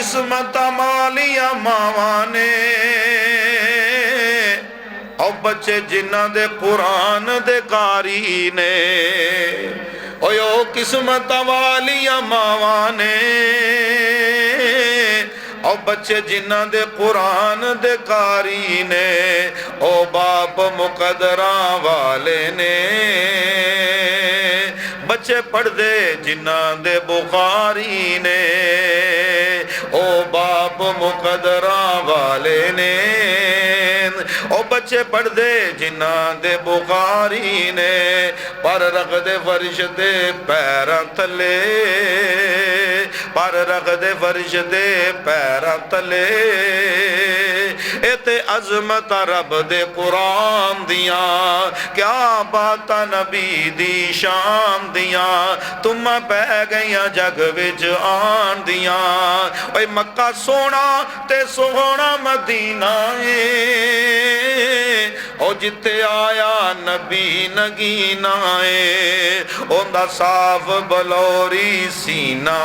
قسمت مالیاں ماواں نے او بچے جنہ دے قرآن دے قاری نے او قسمت والیاں ماواں نے او بچے جنہ دے قرآن دے قاری نے او باپ مقدراں والے نے بچے پڑھ دے جنہ دے بخاری نے او باپ مقدراں والے نے او بچے پڑھ دے جنہ دے بخاری نے پر رکھ دے فرش دے پیراں تلے پر رکھ دے فرش دے پیراں تلے اے تے عظمت رب دے قرآن دیاں کیا بات نبی دی شان دیاں تم پہ گئیاں جگ وچ آن دیاں اے مکہ سونا تے سونا مدینہ او جتے آیا نبی نگینہ اوندا صاف بلوری سینہ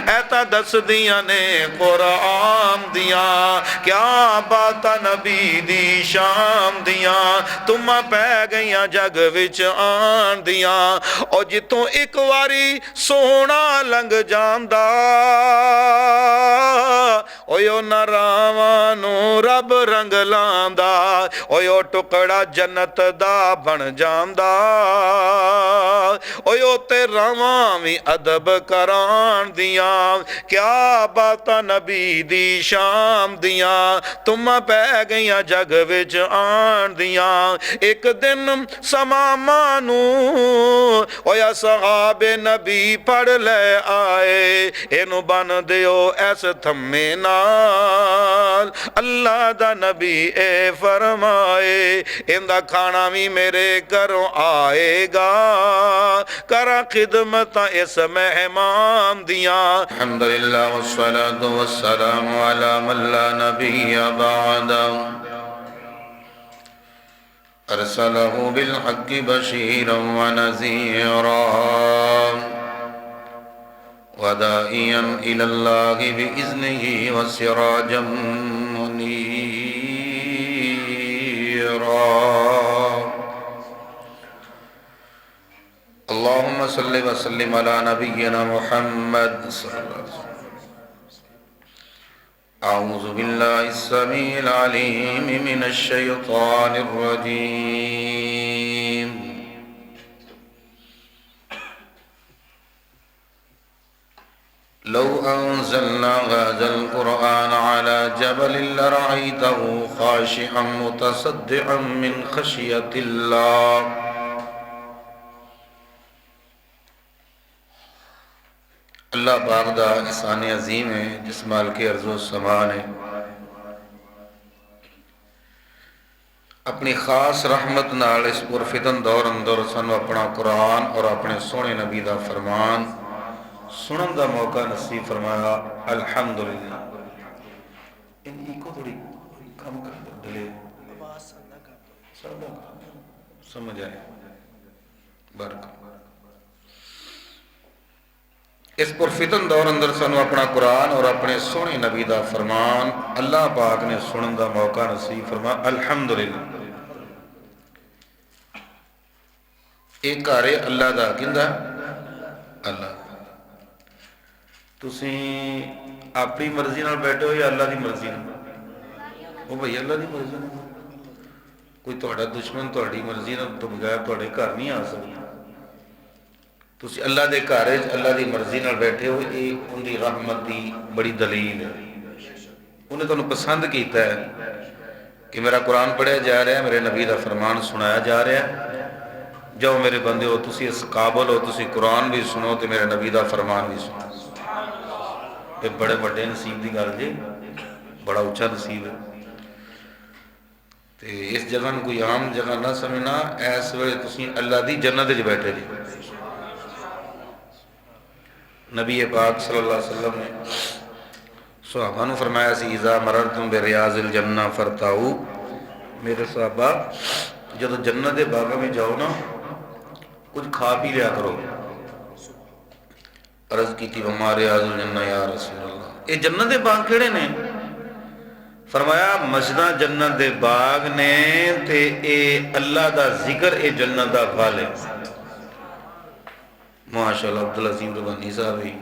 ایتا دس دیاں نے قرآن دیاں کیا بات نبی دی شان دیاں تم پہ گئیاں جگ وچ آن دیاں او جتوں ایک واری سونا لنگ جاندا او نراوانو رب رنگ لاندا او ٹکڑا جنت دا بن جاندا او تے رواں وی ادب کران دیاں کیا بات نبی دی شام دیاں تم پہ گئیاں جگ وچ آن دیاں ایک دن سمامانو او یا صحاب نبی پڑھ لے آئے اینو بن دیو ایس تھمے نال اللہ دا نبی اے فرمائے اندہ کھانا بھی میرے گھروں آئے گا کرا خدمت اس مہمان دیاں الحمدللہ والصلاة والسلام علی من لا نبی بعد ارسلہ بالحق بشیرا ونذیرا ودائیا الى اللہ بإذنہ وسراجا منیرا اللہم صلی وسلم علی نبینا محمد صلی اللہ علیہ وسلم اعوذ باللہ السمیع العلیم من الشیطان الرجیم لو انزلنا هذا القرآن على جبل لرأيته خاشعا متصدعا من خشية الله اللہ پاک دا احسان عظیم ہے جس مال کے عرض و سمان ہے اپنی خاص رحمت نال اس پرفتن دور اندر سانو اپنا قرآن اور اپنے سونے نبی دا فرمان سنن دا موقع نصیب فرمایا الحمدللہ ان کو تھوڑی کم کر دلے سمجھ آئے برکت اس پرفتن دور اندر سانو اپنا قرآن اور اپنے سونے نبی دا فرمان اللہ پاک نے سنن دا موقع نصیب فرما الحمدللہ ایک کارے اللہ دا کندہ اللہ تسیں اپنی مرضی نال بیٹھے ہو یا اللہ دی مرضی نال وہ بھئی اللہ دی مرضی نال کوئی تہاڈا دشمن تہاڈی مرضی نال تو بغیر تہاڈے گھر نہیں آ سکتا تسی اللہ دے گھر وچ اللہ دی مرضی نال بیٹھے ہو یہ ان دی رحمت دی بڑی دلیل ہے انہیں تانوں پسند کیتا ہے کہ میرا قرآن پڑھیا جا رہا ہے میرے نبی دا فرمان سنایا جا رہا ہے جاؤ میرے بندے ہو تسی اس قابل ہو تسی قرآن بھی سنو تو میرے نبی دا فرمان بھی سنو یہ بڑے بڑے نصیب دی گل جی بڑا اچھا نصیب ہے تے اس جگہ کوئی عام جگہ نہ سمجھنا اس ویلے تسی اللہ دی جنت وچ بیٹھے جی نبی پاک صلی اللہ علیہ وسلم نے صحابہ نے فرمایا سی اذا مررتم بریاض الجنہ فرتاؤ میرے صحابہ جب جنت دے باغاں میں جاؤ نا کچھ کھا پی لیا کرو عرض کی تھی وما ریاض الجنہ یا رسول اللہ، یہ جنت دے باغ کیڑے نے؟ فرمایا مسجداں جنت دے باغ نے تے اے اللہ دا ذکر اے جنت دا پھل ہے۔ ماشاءاللہ عبدالعظیم ربانی صاحب بھی،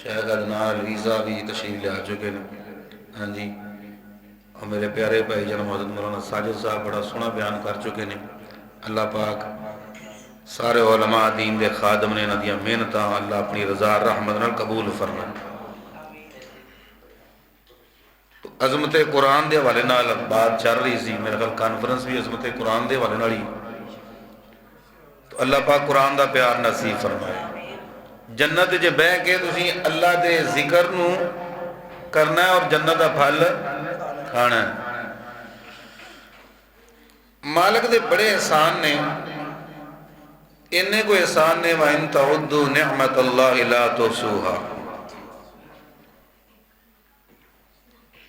شیخ عدنان علوی صاحب بھی تشریف لے آ چکے ہیں، ہاں جی، اور میرے پیارے بھائی جناب حضرت مولانا ساجد صاحب بڑا سونا بیان کر چکے ہیں۔ اللہ پاک سارے علماء دین دے خادم نے انہاں دیاں محنتاں اللہ اپنی رضا رحمت نال قبول فرمائے۔ تو عظمت قرآن دے حوالے نال بات چل رہی سی، میرے خیال کانفرنس بھی عظمت قرآن دے حوالے نال ہی، تو اللہ پاک قرآن دا پیار نصیب فرمائے۔ جنت جے بہ کے تسی اللہ دے ذکر نو کرنا ہے اور جنت دا پھل کھانا ہے۔ مالک دے بڑے احسان نے، انہیں کوئی احسان نے وَإِن تَعُدُّوا نِعْمَةَ اللَّهِ لَا تُحْصُوهَا،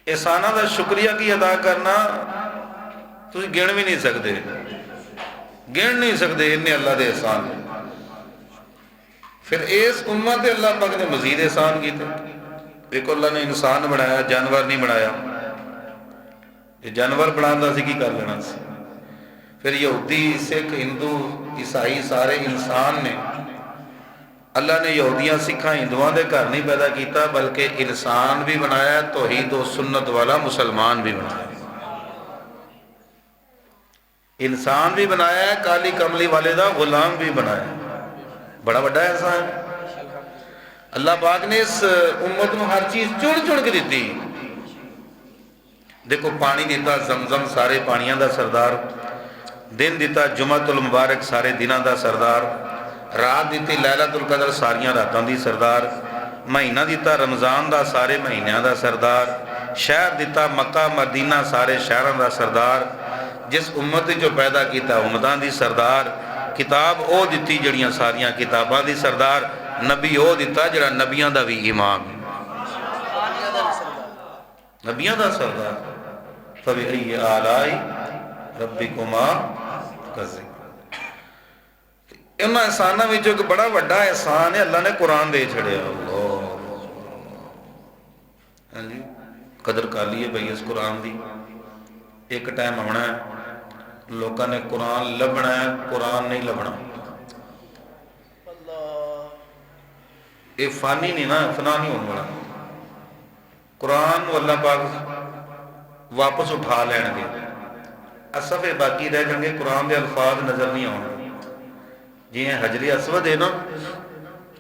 احسانہ دا شکریہ کی ادا کرنا تسی گن بھی نہیں سکتے، گن نہیں سکتے انہیں اللہ دے احسان۔ پھر اس امت اللہ پاک نے مزید احسان کیتے۔ دیکھو اللہ نے انسان بنایا، جانور نہیں بنایا، یہ جانور بنانا سی کی کر لینا سی۔ پھر یہودی، سکھ، ہندو، عیسائی سارے انسان نے، اللہ نے یہودیاں سکھاں ہندوؤں دے گھر نہیں پیدا کیتا بلکہ انسان بھی بنایا، توحید و سنت والا مسلمان بھی بنایا، انسان بھی بنایا ہے، کالی کملی والے دا غلام بھی بنایا۔ بڑا بڑا احسان اللہ پاک نے اس امت نو ہر چیز چن چن کے دیتی۔ دیکھو پانی دیتا زمزم سارے پانیاں دا سردار، دن دیتا جمعۃ المبارک سارے دناں دا سردار، رات دیتی لیلۃ القدر ساریاں راتاں دی سردار، مہینہ دیتا رمضان دا سارے مہینیاں دا سردار، شہر دیتا مکہ مدینہ سارے شہراں دا سردار، جس امت جو پیدا کیتا امتاں دی سردار، کتاب او دیتی جڑیاں ساریاں کتاباں دی سردار، نبی او دیتا جڑا نبیاں دا بھی امام، نبیاں دا سردار۔ فَبِأَيِّ آلَاءِ رَبِّكُمَا تُكَذِّبَانِ۔ انہاں احساناں وچوں ایک بڑا بڑا احسان ہے اللہ نے قرآن دے چھڑیا۔ اللہ، ہاں جی، قدر کر لیے بھئی اس قرآن دی۔ ایک ٹائم ہونا ہے لوکاں نے قرآن لبنا ہے، قرآن نہیں لبنا۔ یہ فانی نہیں نا، فنا نہیں ہونے والا۔ قرآن وہ اللہ پاک واپس اٹھا لین گے، صفحے باقی رہ جائیں گے، قرآن دے الفاظ نظر نہیں آؤں گے۔ جی حجر اسود ہے نا،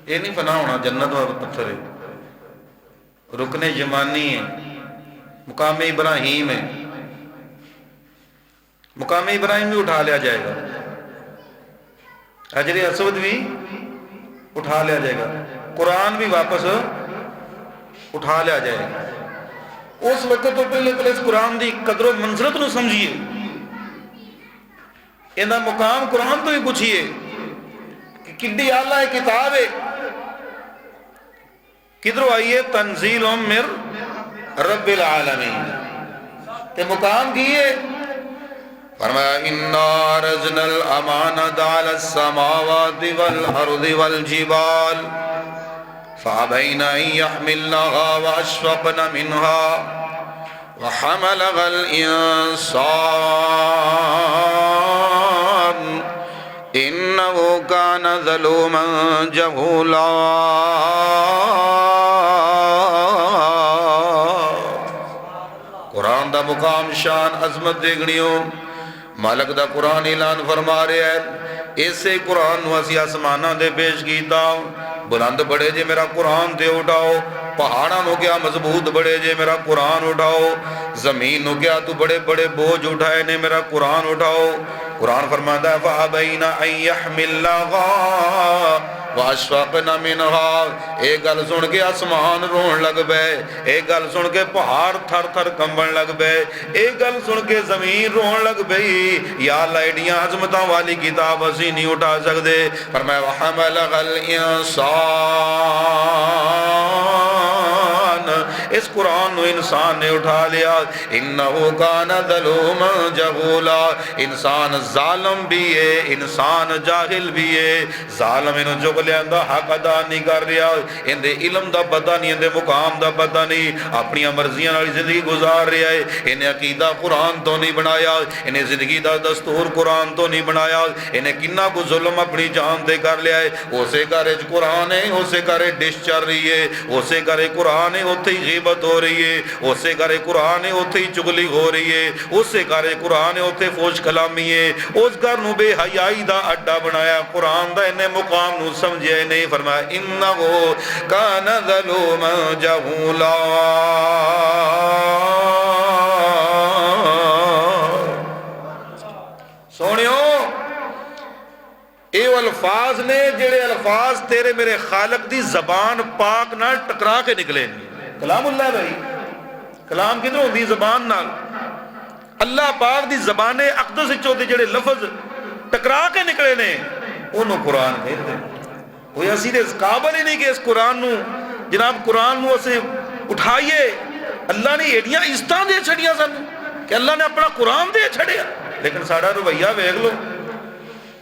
یہ نہیں فنا ہونا، جنت اور پتھر ہے، رکن یمانی ہے، مقام ابراہیم ہے، مقام ابراہیم بھی اٹھا لیا جائے گا، حجر اسود بھی اٹھا لیا جائے گا، قرآن بھی واپس اٹھا لیا جائے گا۔ اس وقت تو پہلے اس قرآن دی قدر و منزلت نو سمجھیے، انہاں مقام قرآن تو ہی پوچھئے کہ کڈی اعلیٰ کتاب ہے، کدھروں آئیے تنزیل من رب العالمین، تے مقام کیے فرمایا اِنَّا عَرَضْنَا الْأَمَانَةَ عَلَى السَّمَاوَاتِ وَالْأَرْضِ وَالْجِبَالِ فَأَبَيْنَ أَن يَحْمِلْنَهَا وَأَشْفَقْنَ مِنْهَا وَحَمَلَهَا الْإِنسَانُ إِنَّهُ كَانَ ظَلُومًا جَهُولًا۔ قرآن دا مقام شان عظمت دیکھنیوں، مالک دا قرآن اعلان فرما رہے ہیں، ایسے قرآن نو اسی آسمانہ دے پیش کیتا، بلند بڑے جے میرا قرآن تے اٹھاؤ، پہاڑاں نو کیا مضبوط بڑے جے میرا قرآن اٹھاؤ، زمین نو کیا تو بڑے بڑے بوجھ اٹھائے نے میرا قرآن اٹھاؤ۔ قرآن فرماتا ہے فَأَبَيْنَ أَن يَحْمِلْنَهَا وَأَشْفَقْنَ مِنْهَا۔ ایک گل سن کے آسمان رون لگ بے، ایک گل سن کے پہاڑ تھر تھر کمبن لگ بے، ایک گل سن کے زمین رون لگ بئی، یا اللہ ایڈیاں عظمتاں والی کتاب اسی نہیں اٹھا سکتے۔ فرمایا وَحَمَلَهَا الْإِنسَانُ، اس قرآن نو انسان نے اٹھا لیا. انہو کان ظلوما جہولا. انسان ظالم بھی ہے, انسان جاہل بھی ہے. ظالم انہوں چک لیاندہ حق ادا نہیں کر رہا, اندے علم دا پتہ نہیں, اندے مقام دا پتہ نہیں, اپنی مرضیاں والی زندگی گزار رہا ہے. انہیں عقیدہ قرآن تو نہیں بنایا, انہیں زندگی دا دستور قرآن تو نہیں بنایا. انہیں کنہ کو ظلم اپنی جان دے کر لیا ہے. اسے گھر قرآن ہے, اسے گھر ڈش چل رہی ہے, اسے گھر قرآن ہے, اتھے ہی غیبت ہو رہی ہے, اسے گھر قرآن ہے, اتھے ہی چگلی ہو رہی ہے, اسے گھر قرآن ہے, اتھے فوش کلامی ہے. اس گھر نو بے حیائی دا اڈا بنایا, قرآن دا انہیں مقام نو سمجھے نہیں. فرمایا انہو کان ظلوما جہولا. سونیو اے الفاظ نے جڑے الفاظ تیرے میرے خالق دی زبان پاک نال ٹکرا کے نکلے. کلام اللہ بھائی, کلام کدھر ہوندی زبان نال, اللہ پاک دی زبان اقدس وچوں دے جڑے لفظ ٹکرا کے نکلے نے انہوں قرآن کہتے ہیں. وہ اسی دے اس قابل ہی نہیں کہ اس قرآن نو جناب قرآن نو اسے اٹھائیے. اللہ نے ایڈیاں عزتاں دے چھڑیاں سن کہ اللہ نے اپنا قرآن دے چھڑیا, لیکن ساڑا رویہ ویکھ لو.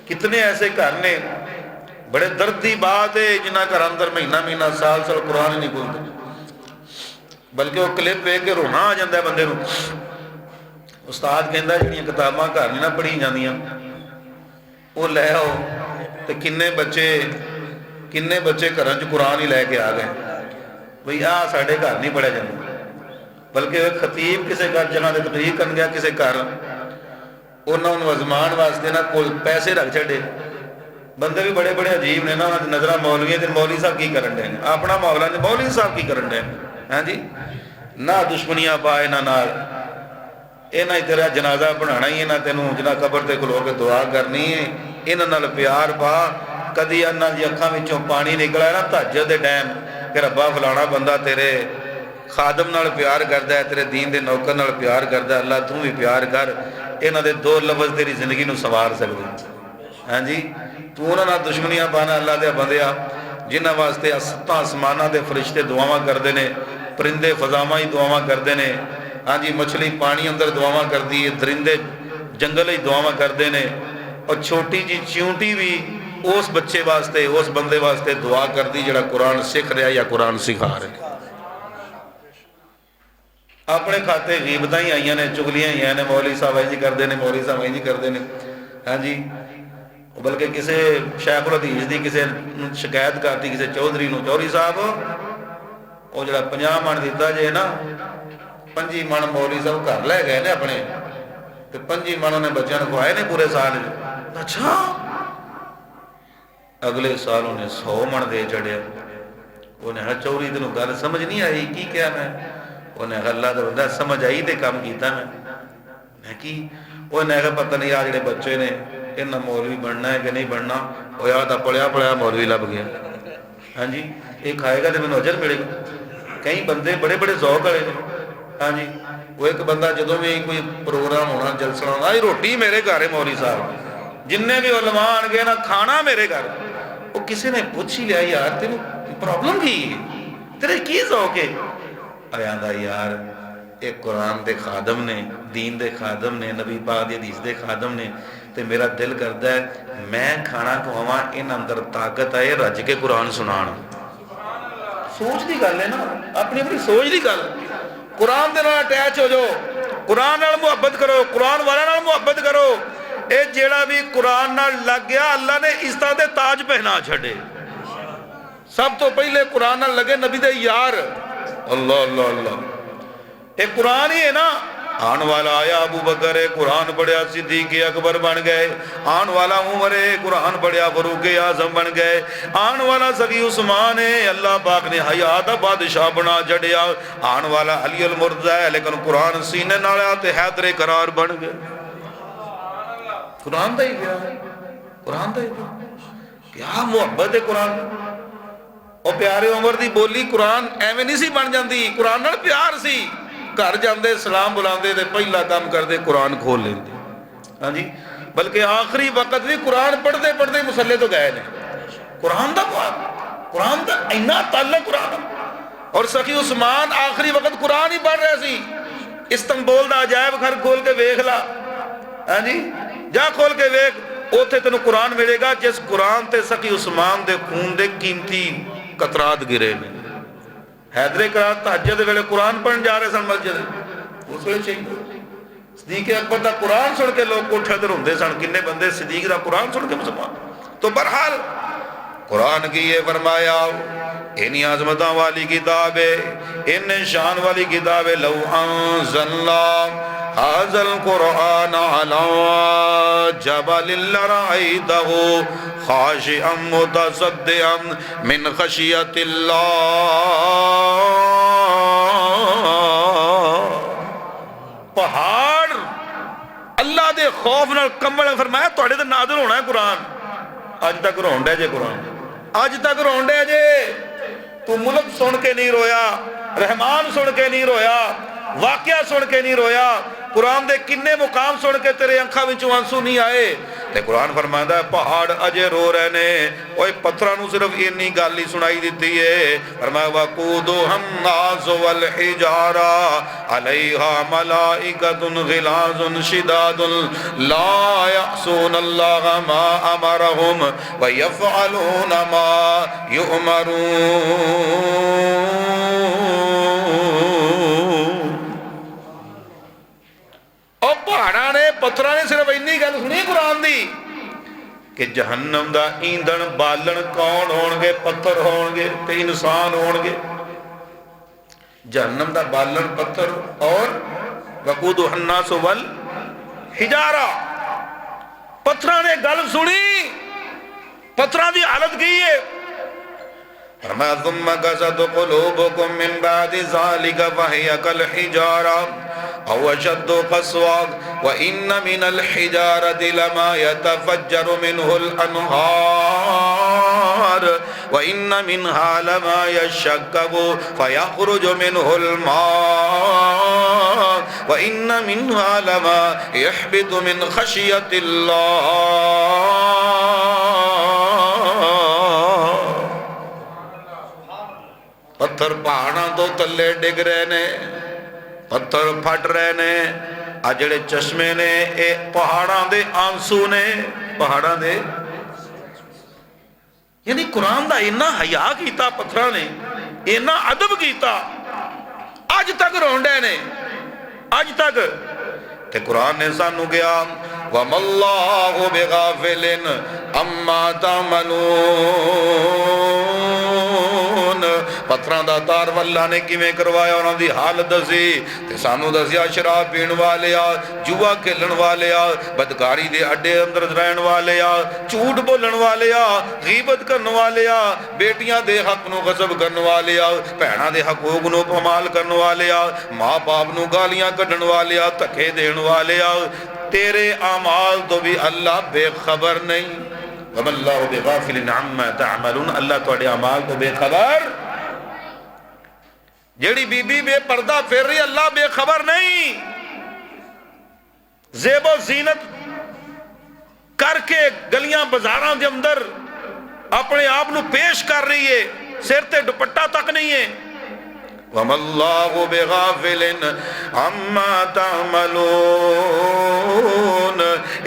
کتنے ایسے گھر نے, بڑے درد دی بات ہے جنہ گھر اندر مہینہ مہینہ سال سال قرآن نہیں کھولتے, بلکہ وہ کلپ ویکھ کے رونا آ جاتا ہے بندے نو. استاد کہندا جڑیاں کتاباں گھر نہیں نہ پڑھی جاندیاں وہ لے آؤ. تے کنے بچے گھراں چ قرآن ہی لے کے آ گئے بھئی آ ساڈے گھر نہیں پڑھیا جاتا. بلکہ خطیب کسے گھر جنہاں دے تقریر کرن گیا کسے گھر, انہوں نے ازمان واسطے نا کوئی پیسے رکھ چھڑے. بندے بھی بڑے بڑے عجیب نے نا, نظرہ مولوی ہیں, مولوی صاحب کی کرن دے, اپنا مولا نے مولوی صاحب کی کرن دے. ہاں جی, نہ دشمنیاں پائے نہ نال, اے نہ تیرا جنازہ بنانا ہی ہے, نہ تینوں جنہ قبر تے کھلو کے دعا کرنی ہے. انہاں نال پیار پا. کدی انہاں دی اکھاں وچوں پانی نکلا نا تہجد دے ٹائم کہ ربا فلانا بندہ تیرے خادم نال پیار کردا ہے, تیرے دین دے نوکر نال پیار کردا ہے, اللہ تو بھی پیار کر. انہاں دے دو لفظ تیری زندگی نو سوار سکدے. ہاں جی, تو انہاں نال دشمنیاں پانا اللہ دے بندیا جنہاں واسطے ستاں آسماناں دے فرشتے دعاواں کردے نے, پرندے فضاواں ہی دعاواں کردے نے. ہاں جی, مچھلی پانی اندر دعاواں کردی ہے, درندے جنگل ہی دعاواں کردے نے, اور چھوٹی جی چیونٹی بھی اس بچے واسطے اس بندے واسطے دعا کردی جڑا قرآن سکھ رہا یا قرآن سکھا رہا. اپنے کھاتے غیبتاں ہی آئیاں نے, چگلیاں ہی آئیاں نے, مولوی صاحب اینج کردے نے, مولوی صاحب اینج کردے نے. ہاں جی, بلکہ کسے شیخ الحدیث دی کسے شکایت کرتی کسے چودھری نو, چودھری صاحب وہ جڑا 50 من دیتا جے نا, 25 من مولوی صاحب گھر لے گئے نے اپنے, تے 25 من انہیں بچیاں نے کھوائے نے پورے سال. اچھا, اگلے سال انہیں 100 من دے چڑھیا. انہیں ہر چوری تینوں گل سمجھ نہیں آئی کی کیا میں, انہیں اللہ دا بندہ سمجھ آئی تے کام کیتا میں کی. انہیں کہا پتہ نہیں آ جڑے بچے نے انہاں مولوی بننا ہے کہ نہیں بننا, وہ یا تا پڑھیا پڑھیا مولوی لب گیا. ہاں جی, یہ کھائے گا تو مینوں اجر ملے گا. کئی بندے بڑے بڑے ذوق والے نے. ہاں جی, وہ ایک بندہ جدوں بھی کوئی پروگرام ہونا جلسہ ہونا, آئی روٹی میرے گھر ہے مولوی صاحب, جننے بھی علماء آن گئے نا کھانا میرے گھر. وہ کسی نے پوچھ ہی لیا یار تینوں پرابلم کی ہے, تیرے کی ذوق ہے؟ آیا دا یار ایک قرآن دے خادم نے, دین دے خادم نے, نبی پاک دی حدیث دے خادم نے, تے میرا دل کردا ہے میں کھانا کھواواں ان اندر طاقت آئے رج کے قرآن سنان. سوچ دی گل ہے نا, اپنی اپنی سوچ دی گل. قرآن دے نال اٹیچ ہو جاؤ, قرآن نال محبت کرو, قرآن والا نال محبت کرو. اے جیڑا بھی قرآن نال لگ گیا اللہ نے عزتاں دے تاج پہنا چھڑے. سب تو پہلے قرآن نال لگے نبی دے یار. اللہ اللہ اللہ, اے قرآن ہی ہے نا. آن والا آیا ابو بکر ہے, قرآن پڑھیا صدیق اکبر بن گئے. آن والا عمر ہے, قرآن پڑھیا فاروق اعظم بن گئے. آن والا سخی عثمان ہے, اللہ پاک نے حیات بادشاہ بنا جڑیا. آن والا علی المرتضی ہے, لیکن قرآن سینے نال تے حیدر قرار بن گئے. قرآن دا ہی گیا, قرآن دا ہی گیا. کیا محبت ہے قرآن. اور پیارے عمر دی بولی قرآن ایویں نہیں سی بن جاندی, قرآن نال پیار سی. گھر جاندے سلام بلاندے تے پہلا کام کردے قرآن کھول لیندے. ہاں جی, بلکہ آخری وقت بھی قرآن پڑھتے پڑھتے مصلے تو گئے نے. قرآن دا قرآن دا اینا تعلق قرآن. اور سخی عثمان آخری وقت قرآن ہی پڑھ رہے سی. استنبول دا عجائب گھر کھول کے ویکھ لا, ہاں جی جا کھول کے ویکھ, اوتھے تینوں قرآن ملے گا جس قرآن تے سخی عثمان دے خون دے قیمتی قطرات گرے نے. حیدر کرار تہجد دے ویلے قرآن پڑھن جا رہے سن مسجد, اس ویلے شہید صدیق اکبر دا قرآن سن کے لوگ کوٹھے تے روندے سن. کنے بندے صدیق دا قرآن سن کے مسلمان. تو بہرحال قرآن کی یہ فرمایا انہی عظمتاں والی کتاب ہے, ان شان والی کتاب ہے. لو انزلنا هذا القرآن على جبل لرأيته خاشعا متصدعا من خشية الله. پہاڑ اللہ دے خوف نال کمبل. فرمایا تواڈے تے نازل ہونا ہے قرآن. اج تک رون ڈے جے قرآن, اج تک رون ڈے جے. تو ملک سن کے نہیں رویا, رحمان سن کے نہیں رویا, واقعہ سن کے نہیں رویا, قرآن دے کنے مقام سن کے تیرے انکھاں وچوں آنسو نہیں آئے. تے قرآن فرماندا ہے پہاڑ اجے رو رہے نے. اوے پتھراں نوں صرف اینی گل ہی سنائی دتی ہے. فرمایا وقودھم الناس والحجارہ علیہا ملائکۃ غلاظ شداد لا یعصون اللہ ما امرہم ویفعلون ما یؤمرون. اور پہاڑاں نے پتھراں نے صرف اینی گل سنی قرآن دی کہ جہنم دا ایندھن بالن کون ہون گے؟ پتھر ہون گے تے انسان ہون گے. جہنم دا بالن پتھر اور وقودھا الناس والحجارہ. پتھراں نے گل سنی, پتھراں دی حالت کی ہے. فرمایا ثم قست قلوبکم من بعد ذلك فهي كالحجارة أو أشد قسوة وإن من الحجارة لما يتفجر منه الأنهار وإن منها لما يشقق فيخرج منه الماء وإن منها لما يحبط من خشية الله. پتھر پہاڑاں تو تلے ڈگ رہے نے, پتھر پھٹ رہے نے. آ جڑے چشمے نے اے پہاڑاں دے آنسو نے, پہاڑاں دے. یعنی قرآن دا اینا حیا کیتا پتھراں نے, اینا ادب کیتا, اج تک رونڈے نے, اج تک. تے قرآن نے سانو گیا وَمَا اللَّهُ بِغَافِلٍ عَمَّا تَعْمَلُونَ. پتھراں دا تعارف اللہ نے کیویں کروایا, انہاں دی حالت دسی تے سانو دسیا شراب پین والے آ, جوا کھیلن والے آ, بدکاری دے اڈے اندر رہن والے آ, جھوٹ بولن والے آ, غیبت کرن والے آ, بیٹیاں دے حق نو غصب کرن والے آ, بہناں دے حقوق نو پامال کرن والے آ, ماں باپ نو گالیاں کڈن والے آ, دھکے دین والے آ. تیرے اعمال تو بھی اللہ بے خبر نہیں. وَمَا اللَّهُ بِغَافِلٍ عَمَّا تَعْمَلُونَ. اللہ تواڈے اعمال تو بے خبر. جیڑی بی بی بے پردہ پھر رہی, اللہ بے خبر نہیں. زیب و زینت کر کے گلیاں بازاراں دے اندر اپنے آپ نو پیش کر رہی ہے, سر تے دوپٹہ تک نہیں ہے. وَمَا اللَّهُ بِغَافِلٍ عَمَّا تَعْمَلُونَ.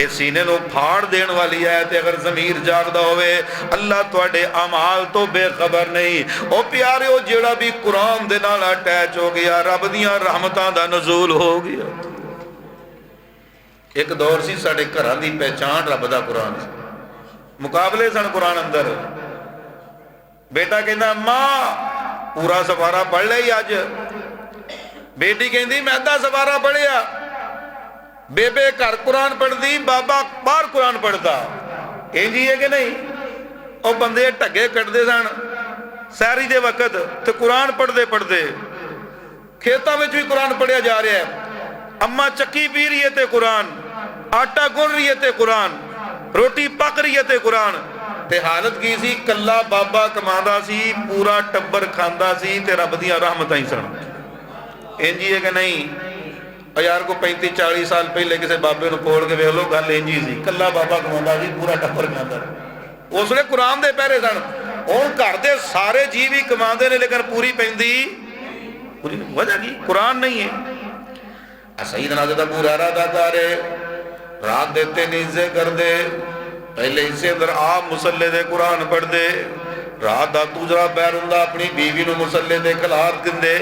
اس سینے نو پھاڑ دین والی آیت اگر ضمیر جاگدا ہوئے, اللہ تواڈے اعمال تو بے خبر نہیں. او پیاریو جیڑا بھی قرآن دے نال اٹیچ ہو گیا, رب دیاں رحمتاں دا نزول ہو گیا. ایک دور سی ساڈے گھراں دی پہچان رب دا قرآن سی. مقابلے سن قرآن اندر. بیٹا کہندا ماں پورا سفارہ پڑھ لے اج. بیٹی کہندی میں ادھا سفارہ پڑھیا. بیبے گھر قرآن پڑھ دی, بابا باہر قرآن پڑھدا. انجی ہے کہ نہیں؟ او بندے ٹھگے کٹدے سن سحری دے وقت تے قرآن پڑھدے پڑھدے کھیتاں وچ بھی قرآن پڑھیا جا رہا ہے. اماں چکی پی رہی ہے تے قرآن, آٹا گن رہی ہے تے قرآن, روٹی پک رہی ہے تے قرآن. تے حالت کی سی, کلا بابا کماندا سی, پورا ٹبر کھاندا سی تے رب دیاں رحمتاں ہی سن. انجی ہے کہ نہیں؟ اور یار کو 35-40 سال پہلے کسی بابے نو کھول کے ویکھ لو, گل انجی سی. کلا بابا کماندا سی, پورا ٹبر کھاندا. اس نے قرآن دے پہرے سن. ਹੁਣ ਘਰ ਦੇ ਸਾਰੇ ਜੀ ਵੀ ਕਮਾਉਂਦੇ ਨੇ ਲੇਕਿਨ ਪੂਰੀ ਪੈਂਦੀ ਪੂਰੀ ਵਜ੍ਹਾ ਕੀ ਕੁਰਾਨ ਨਹੀਂ ਹੈ। ਸਈਦਨਾ ਹਜ਼ਰਤ ਅਬੂ ਹੁਰੈਰਾ ਦਾ ਦਰ ਰਾਤ ਦੇ 3 ਹਿੱਸੇ ਕਰਦੇ, ਪਹਿਲੇ ਹਿੱਸੇ ਅੰਦਰ ਆਪ ਮੁਸੱਲੇ ਦੇ ਕੁਰਾਨ ਪੜ੍ਹਦੇ, ਰਾਤ ਦਾ ਦੂਸਰਾ ਪੈਰ ਹੁੰਦਾ ਆਪਣੀ ਬੀਵੀ ਨੂੰ ਮੁਸੱਲੇ ਦੇ ਖਿਲਾਰ ਦਿੰਦੇ,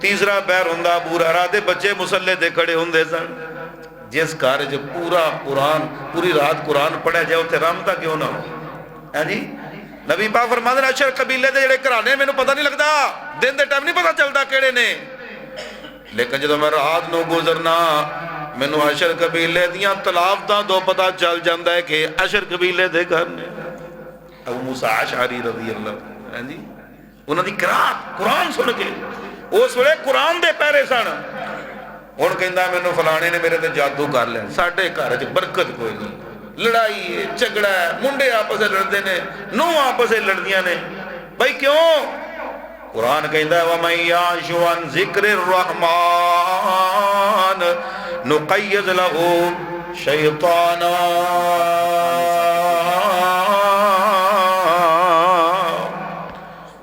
ਤੀਸਰਾ ਪੈਰ ਹੁੰਦਾ ਅਬੂ ਹੁਰੈਰਾ ਦੇ ਬੱਚੇ ਮੁਸੱਲੇ ਦੇ ਖੜੇ ਹੁੰਦੇ ਸਨ। ਜਿਸ ਘਰ 'ਚ ਪੂਰਾ ਕੁਰਾਨ ਪੂਰੀ ਰਾਤ ਕੁਰਾਨ ਪੜ੍ਹਿਆ ਜਾਏ ਉੱਥੇ ਰਹਿਮਤਾਂ ਕਿਉਂ ਨਾ ਹੋ ਹੈ ਜੀ। ਨਬੀ ਪਾਕ ਫਰਮਾਉਂਦੇ ਨੇ ਅਸ਼ਰ ਕਬੀਲੇ ਦੇ ਜਿਹੜੇ ਘਰਾਣੇ ਮੈਨੂੰ ਪਤਾ ਨਹੀਂ ਲੱਗਦਾ, ਦਿਨ ਦੇ ਟਾਈਮ ਨਹੀਂ ਪਤਾ ਚੱਲਦਾ ਕਿਹੜੇ ਨੇ, ਲੇਕਿਨ ਜਦੋਂ ਮੈਂ ਰਾਤ ਨੂੰ ਗੁਜ਼ਰਨਾ ਮੈਨੂੰ ਅਸ਼ਰ ਕਬੀਲੇ ਦੀਆਂ ਤਲਾਵਤਾਂ ਤੋਂ ਪਤਾ ਚੱਲ ਜਾਂਦਾ ਹੈ ਕਿ ਅਸ਼ਰ ਕਬੀਲੇ ਦੇ ਘਰ ਨੇ। ਅਬੂ ਮੂਸਾ ਅਸ਼ਅਰੀ ਰਜ਼ੀ ਅੱਲਾਹ ਹੈ ਜੀ, ਉਹਨਾਂ ਦੀ ਕਿਰਾਤ ਕੁਰਾਨ ਸੁਣ ਕੇ ਉਸ ਵੇਲੇ ਕੁਰਾਨ ਦੇ ਪਹਿਰੇ ਸਨ। ਹੁਣ ਕਹਿੰਦਾ ਮੈਨੂੰ ਫਲਾਣੇ ਨੇ ਮੇਰੇ ਤੇ ਜਾਦੂ ਕਰ ਲਿਆ। ਸਾਡੇ ਘਰ 'ਚ ਬਰਕਤ ਕੋਈ ਨਹੀਂ, ਲੜਾਈ ਹੈ, ਝਗੜਾ ਹੈ, ਮੁੰਡੇ ਆਪਸ ਵਿੱਚ ਲੜਦੇ ਨੇ, ਨੂੰਹਾਂ ਆਪਸ ਵਿੱਚ ਲੜਦੀਆਂ ਨੇ। ਬਈ ਕਿਉਂ? ਕੁਰਾਨ ਕਹਿੰਦਾ ਵਮਨ ਯਅਸ਼ੁ ਅਨ ਜ਼ਿਕਰਿ ਰਹਿਮਾਨ ਨੁਕਯਿਦ ਲਹੂ ਸ਼ੈਤਾਨਾ।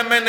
MN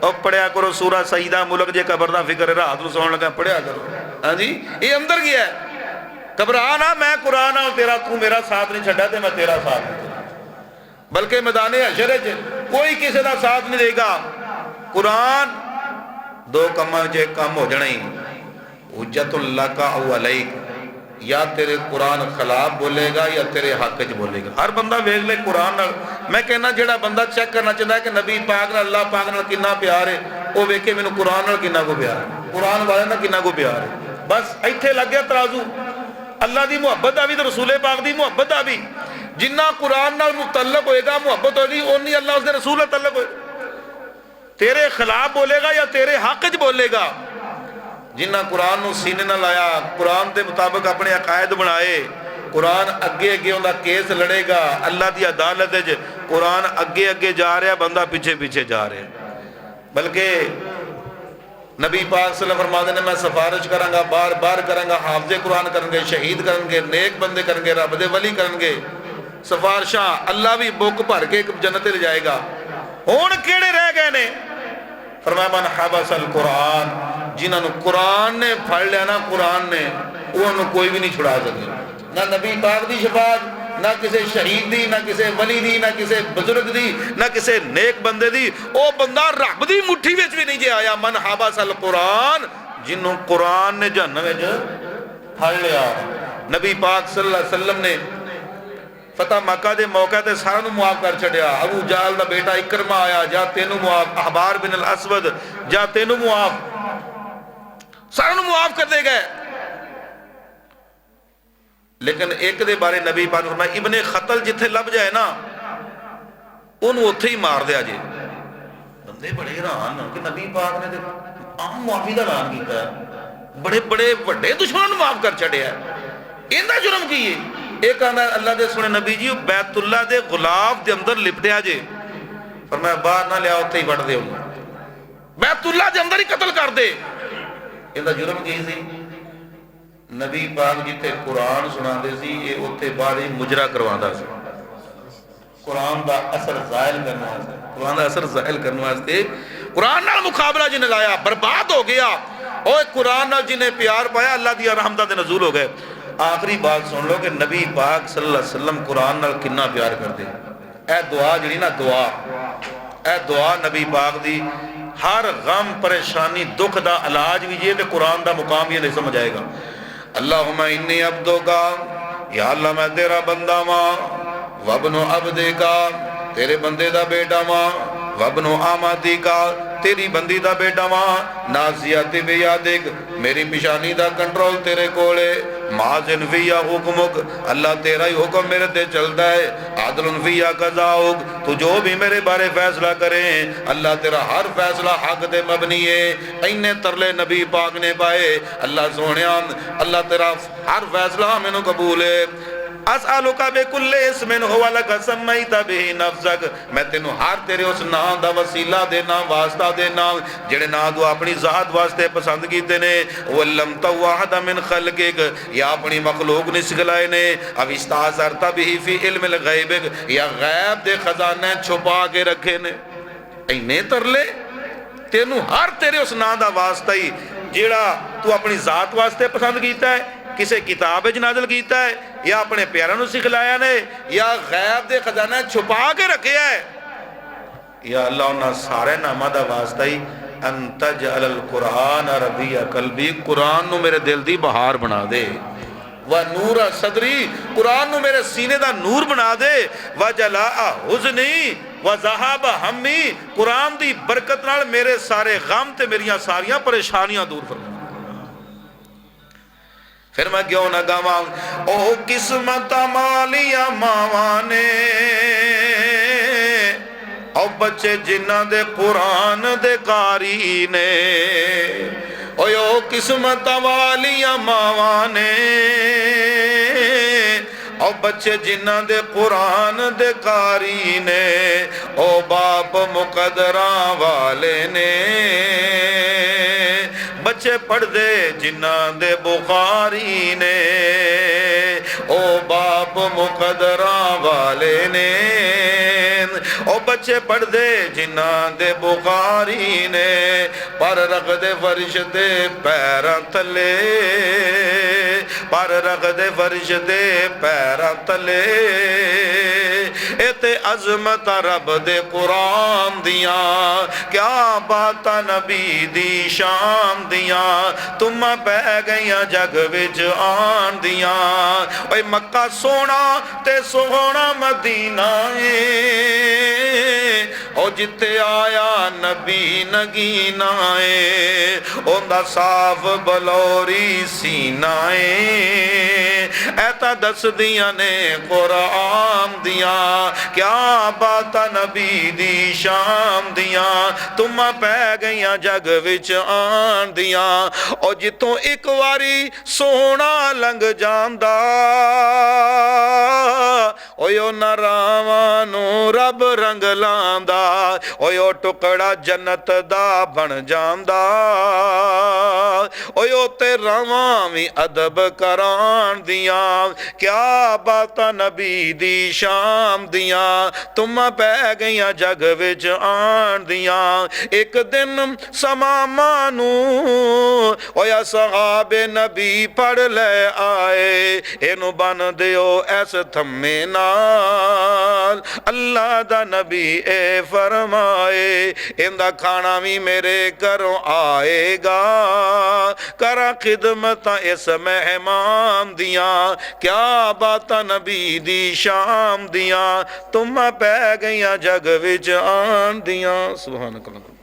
اور پڑھیا کرو سورہ سجدہ ملک جے قبر دا فکر رات نو سون لگا پڑھیا کرو. ہاں جی یہ اندر گیا ہے. گھبرا نہ میں قرآن نال تیرا تو میرا ساتھ نہیں چھڈا تے میں تیرا ساتھ نہیں چھڈا. بلکہ میدان حشر وچ کوئی کسی دا ساتھ نہیں دے گا. قرآن دو کماں وچ ایک کام ہو جانا ہی حجت اللہ کا او علیک. یا تیرے قرآن خلاف بولے گا یا تیرے حق وچ بولے گا. ہر بندہ ویکھ لے قرآن نال. میں کہنا جڑا بندہ چیک کرنا چاہتا ہے کہ نبی پاک نال اللہ پاک نال کنا پیار ہے وہ ویکھے مینوں قرآن نال کنا کو پیار ہے, قرآن والے نال کنا کو پیار ہے. بس ایتھے لگ گیا ترازو. اللہ دی محبت دا بھی تے رسول پاک دی محبت دا بھی. جنہ قرآن نال متعلق ہوئے گا محبت ہوگی اونی اللہ اس دے رسول نال تعلق ہوئے. تیرے خلاف بولے گا یا تیرے حق وچ بولے گا. جنہ قرآن نو سینے نہ لایا, قرآن دے مطابق اپنے عقائد بنائے, قرآن اگے اگے انہاں کیس لڑے گا اللہ دی عدالت وچ. قرآن اگے اگے جا رہا, بندہ پیچھے پیچھے جا رہا. بلکہ نبی پاک صلی اللہ علیہ وسلم فرماتے ہیں میں سفارش کروں گا, بار بار کروں گا, حافظ قرآن کریں گے, شہید کریں گے, نیک بندے کریں گے, رب دے ولی کریں گے. سفارشاں اللہ بھی بک بھر کے جنت لے جائے گا. ہون کیڑے رہ گئے نے؟ فرمایا من حبس القرآن, جنہاں نو قرآن نے پھڑ لیا نا, قرآن نے انہوں کوئی بھی نہیں چھڑا سکے. نہ نبی پاک دی شفاعت, نہ کسی شہید دی, نہ کسی ولی دی, نہ کسی بزرگ دی, نہ کسی نیک بندے دی. او بندہ رب دی مٹھی وچ بھی نہیں جے آیا. من حبس القرآن, جنہوں قرآن نے جہنم وچ پھڑ لیا. نبی پاک صلی اللہ علیہ وسلم نے فتح مکہ دے موقع تے سارا نو معاف کر چھڑیا. ابو جہل دا بیٹا اکرمہ آیا, جا تینوں معاف. احبار بن الاسود, جا تینوں معاف. سارا نو معاف کر دے گئے. لیکن ایک دے بارے نبی پاک نے فرمایا ابن خطل جتھے لب جائے نا انہوں اتھے ہی مار دیا جے. بندے بڑے حیران کہ نبی پاک نے عام معافی دا اعلان کیتا ہے, بڑے بڑے وڈے دشمنوں نو معاف کر چھڑیا ہے. ایندا جرم کی ہے؟ ایک آنا اللہ دے سنے نبی جی بیت اللہ دے غلاف دے اندر لپٹیا جے. فرمایا باہر نہ لیا اتھے ہی بڑھ دے ہوں, بیت اللہ دے اندر ہی قتل کر دے. ایندا جرم کی سی؟ نبی پاک جیتے قرآن سنا دے سی یہ اتھے بعد ہی مجرہ کروا دا سی. قرآن دا اثر زائل کرنا ہے, قرآن دا اثر زائل کرنا ہے. قرآن نال مقابلہ جنہیں لایا برباد ہو گیا. اور قرآن نال جنہیں پیار پایا اللہ دی رحمتہ دے نزول ہو گئے. آخری بات سن لو کہ نبی پاک صلی اللہ علیہ وسلم قرآن نال کنا پیار کر دے. اے دعا جڑی نا دعا, اے دعا نبی پاک دی ہر غم پریشانی دکھ دا علاج بھی یہ تے قرآن دا مقام یہ نہیں سمجھ آئے گا. اللہم انی عبدو کا, یا اللہ میں تیرا بندہ ماں, وابنو عبدے کا, تیرے بندے دا بیٹا ماں, وابنو آمادی کا, تیری بندی دا بیٹا ماں, نازیاتی بیادک, میری پیشانی دا کنٹرول تیرے کولے, مازن فیا حکمک, اللہ تیرا ہی حکم میرے تے چلتا ہے, عدل فیا قضاؤک, تو جو بھی میرے بارے فیصلہ کریں اللہ تیرا ہر فیصلہ حق تے مبنی ہے. اینے ترلے نبی پاک نے پائے. اللہ سونیان اللہ تیرا ہر فیصلہ ہمیں قبول ہے. اسالک بکل اسم هو لک سمیت به نفسک, میں تینوں ہر تیرے اس نام دا وسیلہ دینا, واسطہ دینا جڑے نام تو اپنی ذات واسطے پسند کیتے نے. ولم توحد من خلقک, یا اپنی مخلوق نے سکھلائے نے. اب استاثرت به فی علم الغیب, یا غیب دے خزانے چھپا کے رکھے نے. اینے ترلے تینوں ہر تیرے اس نام دا واسطہ ہی جڑا تو اپنی ذات واسطے پسند کیتا ہے, کسے کتاب نازل کیتا ہے, یا اپنے پیاروں نے سکھلایا نے, یا غیب دے خزانہ چھپا کے رکھے ہے. یا اللہ انہاں سارے نامہ دا واسطہ ہی انت جعل القرآن ربیع قلبی, قرآن نو میرے دل دی بہار بنا دے. ونور صدری, قرآن نو میرے سینے دا نور بنا دے. وجلاء حزنی وذہاب ہمی, قرآن دی برکت نال میرے سارے غم تے میریاں ساریاں پریشانیاں دور فرما. پھر میں کیوں نہ گواں او قسمت مالیا ماوانے, او بچے جنہ دے قرآن دے قاری نے. او قسمت والیا ماوانے, او بچے جنہ دے قرآن دے قاری نے. او باپ مقدراں والے نے, بچے پڑھ دے جنہ دے بخاری نے. او باپ مقدراں والے نے, او بچے پڑھ دے جنہاں دے بخاری نے پر رکھ دے فرش دے پیراں تلے پر رکھ دے فرش دے پیراں تلے اے تے عظمت رب دے قرآن دیاں کیا باتاں نبی دی شان دیاں تم پہ گئیاں جگ وچ آن دیاں اے مکہ سونا تے سونا مدینہ او جتے آیا نبی نگینہ اوندا صاف بلوری سینہ ایتا دس دیاں نے قرآن دیاں کیا بات نبی دی شام دیاں تم پہ گئیاں جگ وچ آن دیاں او جتوں ایک واری سونا لنگ جاندا او یو نراوانو رب رنگ لاندا او یو ٹکڑا جنت دا بن جاندا او یو تے رواں وی ادب کران دیاں کیا باتاں نبی دی شام دیاں تم پہ گئیاں جگ وچ آن دیاں ایک دن سمامانو او یا صحاب نبی پڑھ لے آئے اینو بن دیو ایس تھمے نال اللہ دا نبی اے فرمائے اندہ کھانا بھی میرے گھروں آئے گا کرا خدمت اس مہمان دیاں کیا باتاں نبی دی شام دیاں تم پہ گئیاں جگ وچ آن دیاں سبحانک اللہ